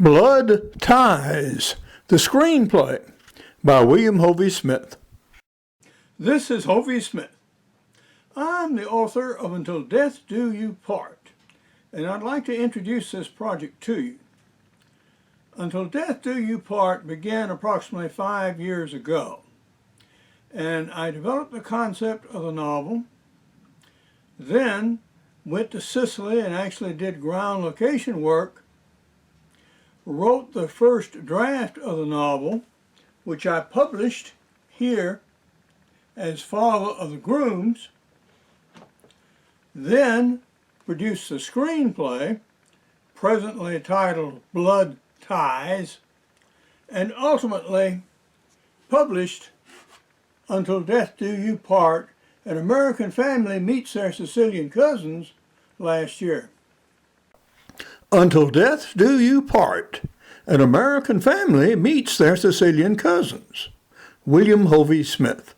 Blood Ties, the Screenplay by William Hovey Smith. This is Hovey Smith. I'm the author of Until Death Do You Part, and I'd like to introduce this project to you. Until Death Do You Part began approximately 5 years ago, and I developed the concept of the novel, then went to Sicily and actually did ground location work, wrote the first draft of the novel, which I published here as father of the Grooms, then produced the screenplay, presently titled Blood Ties, and ultimately published Until Death Do You Part, An American Family Meets Their Sicilian Cousins last year. Until Death Do You Part, An American Family Meets Their Sicilian Cousins. William Hovey Smith.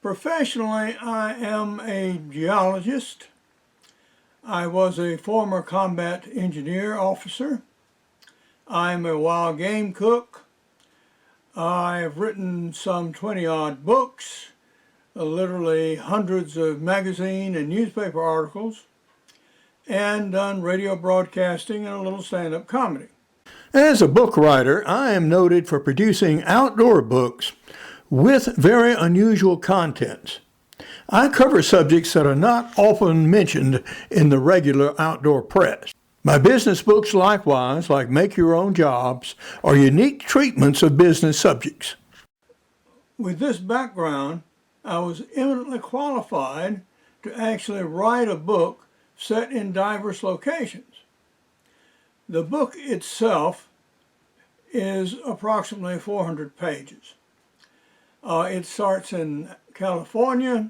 Professionally, I am a geologist. I was a former combat engineer officer. I'm a wild game cook. I've written some 20-odd books, literally hundreds of magazine and newspaper articles, and done radio broadcasting and a little stand-up comedy. As a book writer, I am noted for producing outdoor books with very unusual contents. I cover subjects that are not often mentioned in the regular outdoor press. My business books likewise, like Make Your Own Jobs, are unique treatments of business subjects. With this background, I was eminently qualified to actually write a book set in diverse locations. The book itself is approximately 400 pages. It starts in California,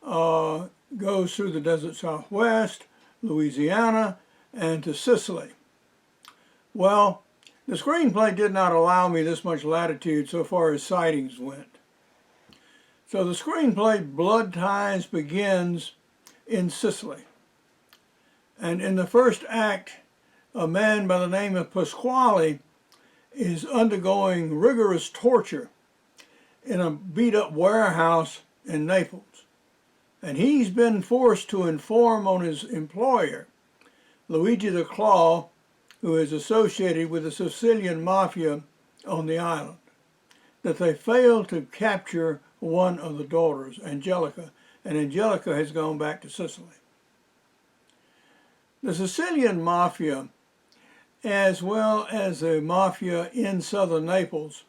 goes through the desert Southwest, Louisiana, and to Sicily. Well, the screenplay did not allow me this much latitude so far as sightings went. So the screenplay Blood Ties begins in Sicily. And in the first act, a man by the name of Pasquale is undergoing rigorous torture in a beat-up warehouse in Naples. And he's been forced to inform on his employer, Luigi the Claw, who is associated with the Sicilian mafia on the island, that they failed to capture one of the daughters, Angelica, and Angelica has gone back to Sicily. The Sicilian mafia, as well as the mafia in southern Naples,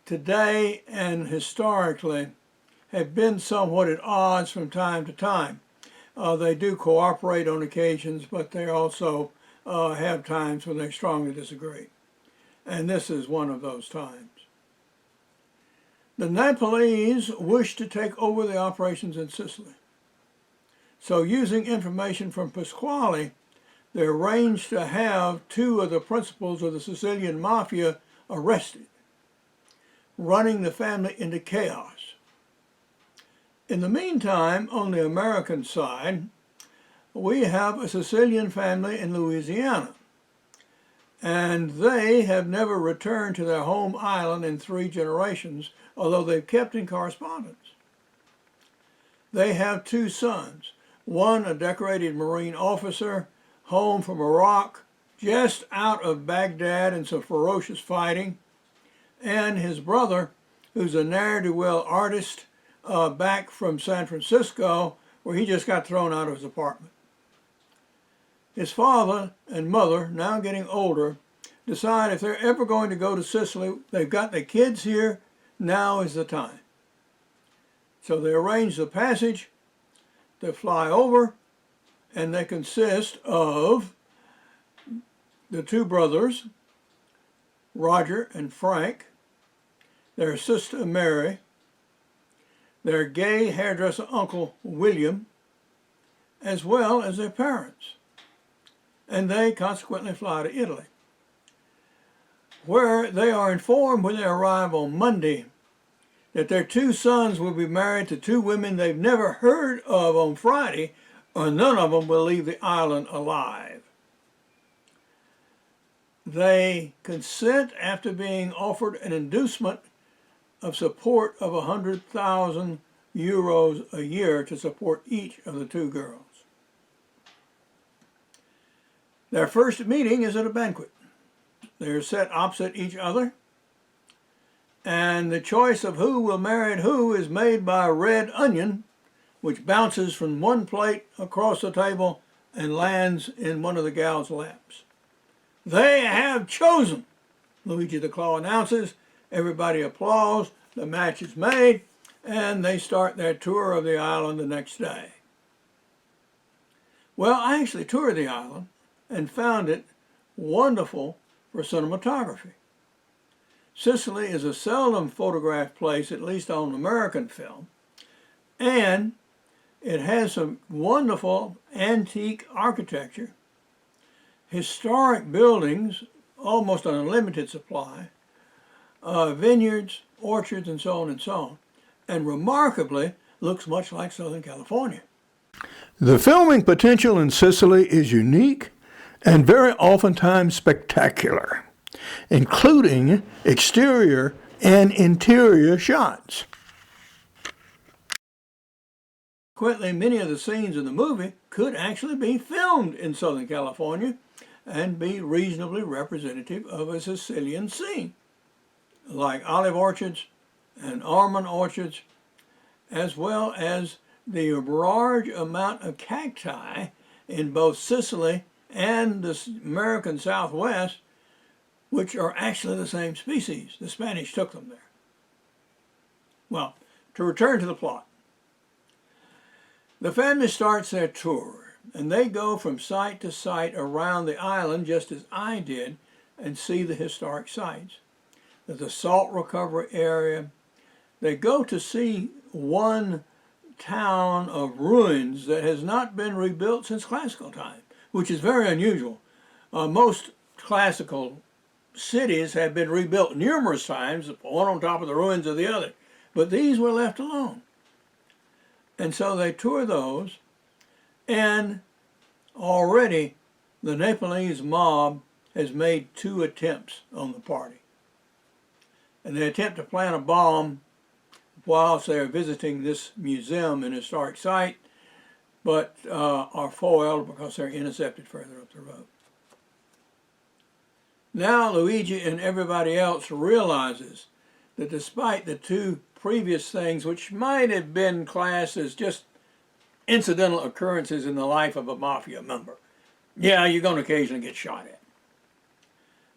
today and historically have been somewhat at odds from time to time. They do cooperate on occasions, but they also have times when they strongly disagree. And this is one of those times. The Nepalese wish to take over the operations in Sicily. So using information from Pasquale, they arranged to have two of the principals of the Sicilian mafia arrested, running the family into chaos. In the meantime, on the American side, we have a Sicilian family in Louisiana, and they have never returned to their home island in 3 generations, although they've kept in correspondence. They have 2 sons, one a decorated Marine officer, home from Iraq, just out of Baghdad in some ferocious fighting, and his brother, who's a ne'er-do-well artist, back from San Francisco, where he just got thrown out of his apartment. His father and mother, now getting older, decide if they're ever going to go to Sicily, they've got their kids here, now is the time. So they arrange the passage, they fly over, and they consist of the 2 brothers, Roger and Frank, their sister Mary, their gay hairdresser uncle William, as well as their parents. And they consequently fly to Italy, where they are informed when they arrive on Monday that their 2 sons will be married to 2 women they've never heard of on Friday, or none of them will leave the island alive. they consent after being offered an inducement of support of 100,000 euros a year to support each of the two girls. Their first meeting is at a banquet. They are set opposite each other, and the choice of who will marry who is made by a red onion, which bounces from one plate across the table and lands in one of the gal's laps. They have chosen, Luigi the Claw announces. Everybody applauds. The match is made, and they start their tour of the island the next day. Well, I actually toured the island and found it wonderful for cinematography. Sicily is a seldom photographed place, at least on American film, and it has some wonderful antique architecture, historic buildings, almost an unlimited supply, vineyards, orchards, and so on and so on, and remarkably looks much like Southern California. The filming potential in Sicily is unique and very oftentimes spectacular, including exterior and interior shots. Consequently, many of the scenes in the movie could actually be filmed in Southern California and be reasonably representative of a Sicilian scene, like olive orchards and almond orchards, as well as the large amount of cacti in both Sicily and the American Southwest, which are actually the same species. The Spanish took them there. Well, to return to the plot. The family starts their tour, and they go from site to site around the island, just as I did, and see the historic sites. There's a salt recovery area. They go to see one town of ruins that has not been rebuilt since classical time, which is very unusual. Most classical cities have been rebuilt numerous times, one on top of the ruins of the other, but these were left alone. And so they tour those, and already the Nepalese mob has made 2 attempts on the party. And they attempt to plant a bomb whilst they are visiting this museum and historic site, but are foiled because they're intercepted further up the road. Now Luigi and everybody else realizes that despite the 2 previous things, which might have been classed as just incidental occurrences in the life of a mafia member, yeah, you're going to occasionally get shot at.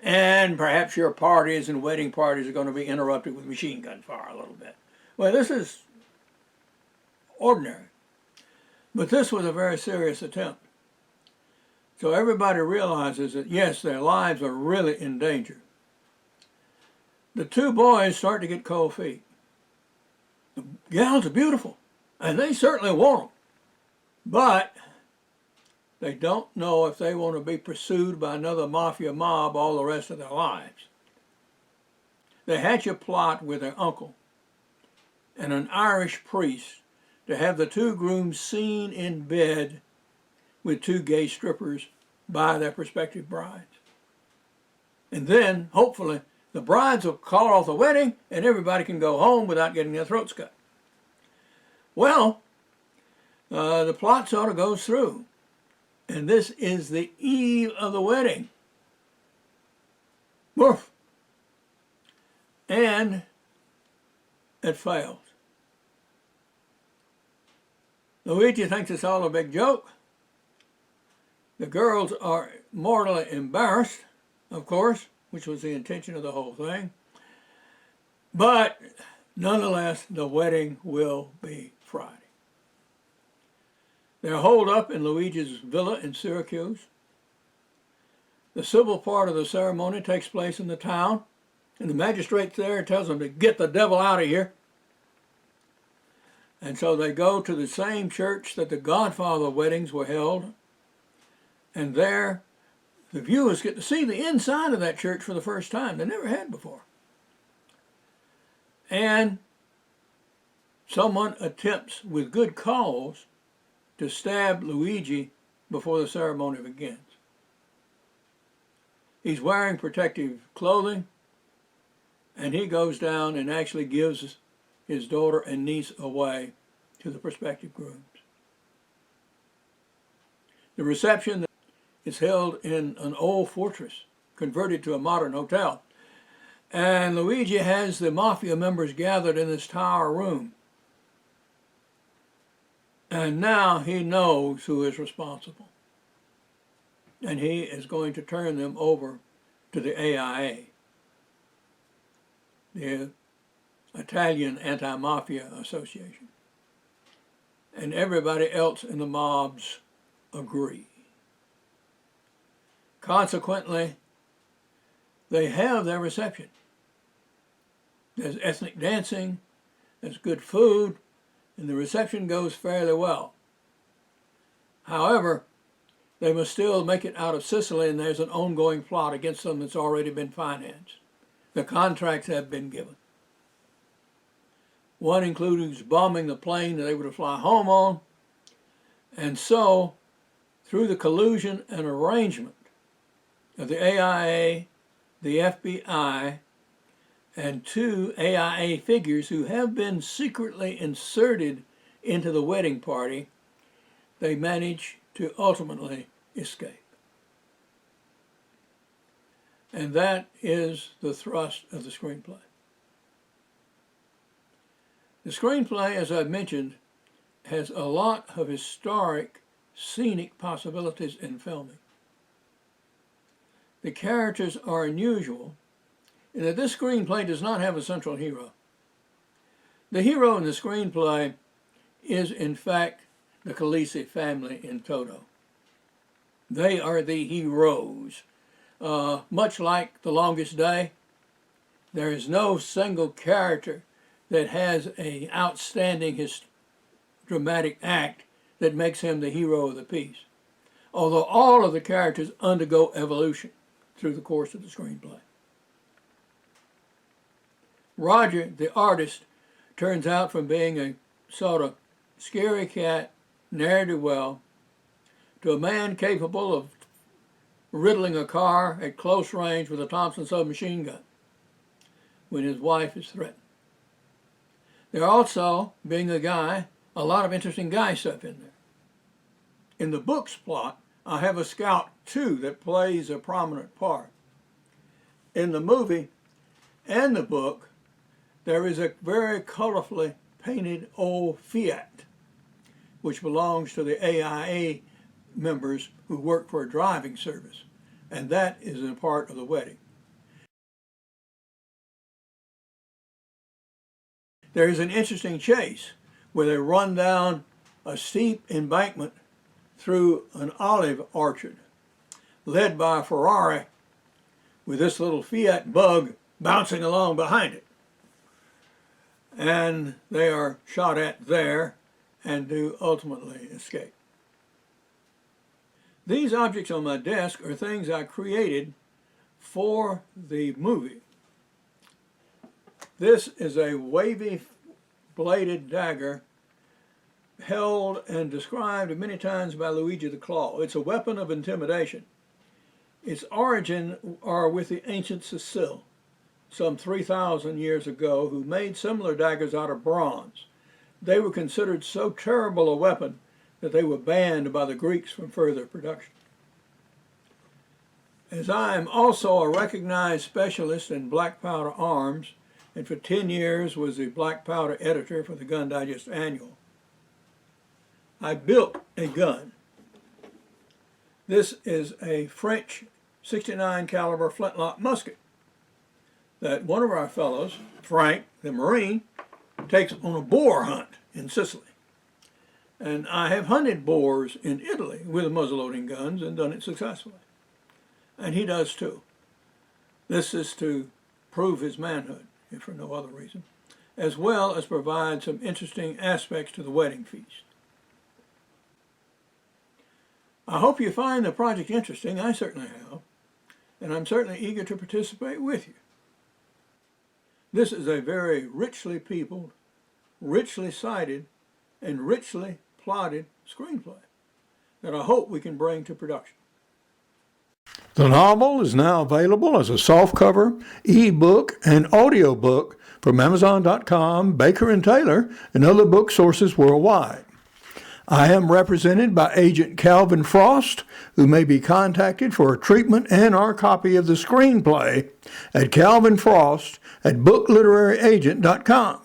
And perhaps your parties and wedding parties are going to be interrupted with machine gun fire a little bit. Well, this is ordinary. But this was a very serious attempt. So everybody realizes that, yes, their lives are really in danger. The 2 boys start to get cold feet. The gals are beautiful, and they certainly want them. But they don't know if they want to be pursued by another mafia mob all the rest of their lives. They hatch a plot with their uncle and an Irish priest to have the 2 grooms seen in bed with 2 gay strippers by their prospective brides. And then, hopefully, the brides will call off the wedding and everybody can go home without getting their throats cut. Well, the plot sort of goes through. And this is the eve of the wedding. Woof. And it fails. Luigi thinks it's all a big joke. The girls are mortally embarrassed, of course, which was the intention of the whole thing. But nonetheless, the wedding will be Friday. They're holed up in Luigi's villa in Syracuse. The civil part of the ceremony takes place in the town, and the magistrate there tells them to get the devil out of here. And so they go to the same church that the Godfather weddings were held, and there the viewers get to see the inside of that church for the first time. They never had before. And someone attempts, with good cause, to stab Luigi before the ceremony begins. He's wearing protective clothing, and he goes down and actually gives his daughter and niece away to the prospective grooms. The reception is held in an old fortress converted to a modern hotel. And Luigi has the mafia members gathered in this tower room. And now he knows who is responsible. And he is going to turn them over to the AIA, the Italian Anti-Mafia Association. And everybody else in the mobs agree. Consequently, they have their reception. There's ethnic dancing, there's good food, and the reception goes fairly well. However, they must still make it out of Sicily, and there's an ongoing plot against them that's already been financed. The contracts have been given. One includes bombing the plane that they were to fly home on, and so, through the collusion and arrangement of the AIA, the FBI, and two AIA figures who have been secretly inserted into the wedding party, they manage to ultimately escape. And that is the thrust of the screenplay. The screenplay, as I've mentioned, has a lot of historic, scenic possibilities in filming. The characters are unusual in that this screenplay does not have a central hero. The hero in the screenplay is, in fact, the Khaleesi family in toto. They are the heroes. Much like The Longest Day, there is no single character that has an outstanding dramatic act that makes him the hero of the piece, although all of the characters undergo evolution through the course of the screenplay. Roger, the artist, turns out from being a sort of scary cat, ne'er-do-well, to a man capable of riddling a car at close range with a Thompson submachine gun when his wife is threatened. There also, being a guy, a lot of interesting guy stuff in there. In the book's plot, I have a scout too that plays a prominent part. In the movie and the book, there is a very colorfully painted old Fiat, which belongs to the AIA members who work for a driving service, and that is a part of the wedding. There is an interesting chase where they run down a steep embankment through an olive orchard, led by a Ferrari with this little Fiat bug bouncing along behind it. And they are shot at there and do ultimately escape. These objects on my desk are things I created for the movie. This is a wavy bladed dagger held and described many times by Luigi the Claw. It's a weapon of intimidation. Its origin are with the ancient Sicilian, some 3,000 years ago, who made similar daggers out of bronze. They were considered so terrible a weapon that they were banned by the Greeks from further production. As I am also a recognized specialist in black powder arms, and for 10 years was the black powder editor for the Gun Digest Annual, I built a gun. This is a French 69 caliber flintlock musket that one of our fellows, Frank, the Marine, takes on a boar hunt in Sicily. And I have hunted boars in Italy with muzzleloading guns and done it successfully. And he does too. This is to prove his manhood, if for no other reason, as well as provide some interesting aspects to the wedding feast. I hope you find the project interesting. I certainly have. And I'm certainly eager to participate with you. This is a very richly peopled, richly cited, and richly plotted screenplay that I hope we can bring to production. The novel is now available as a softcover, ebook, and audiobook from Amazon.com, Baker & Taylor, and other book sources worldwide. I am represented by Agent Calvin Frost, who may be contacted for a treatment and/or copy of the screenplay at calvinfrost@bookliteraryagent.com.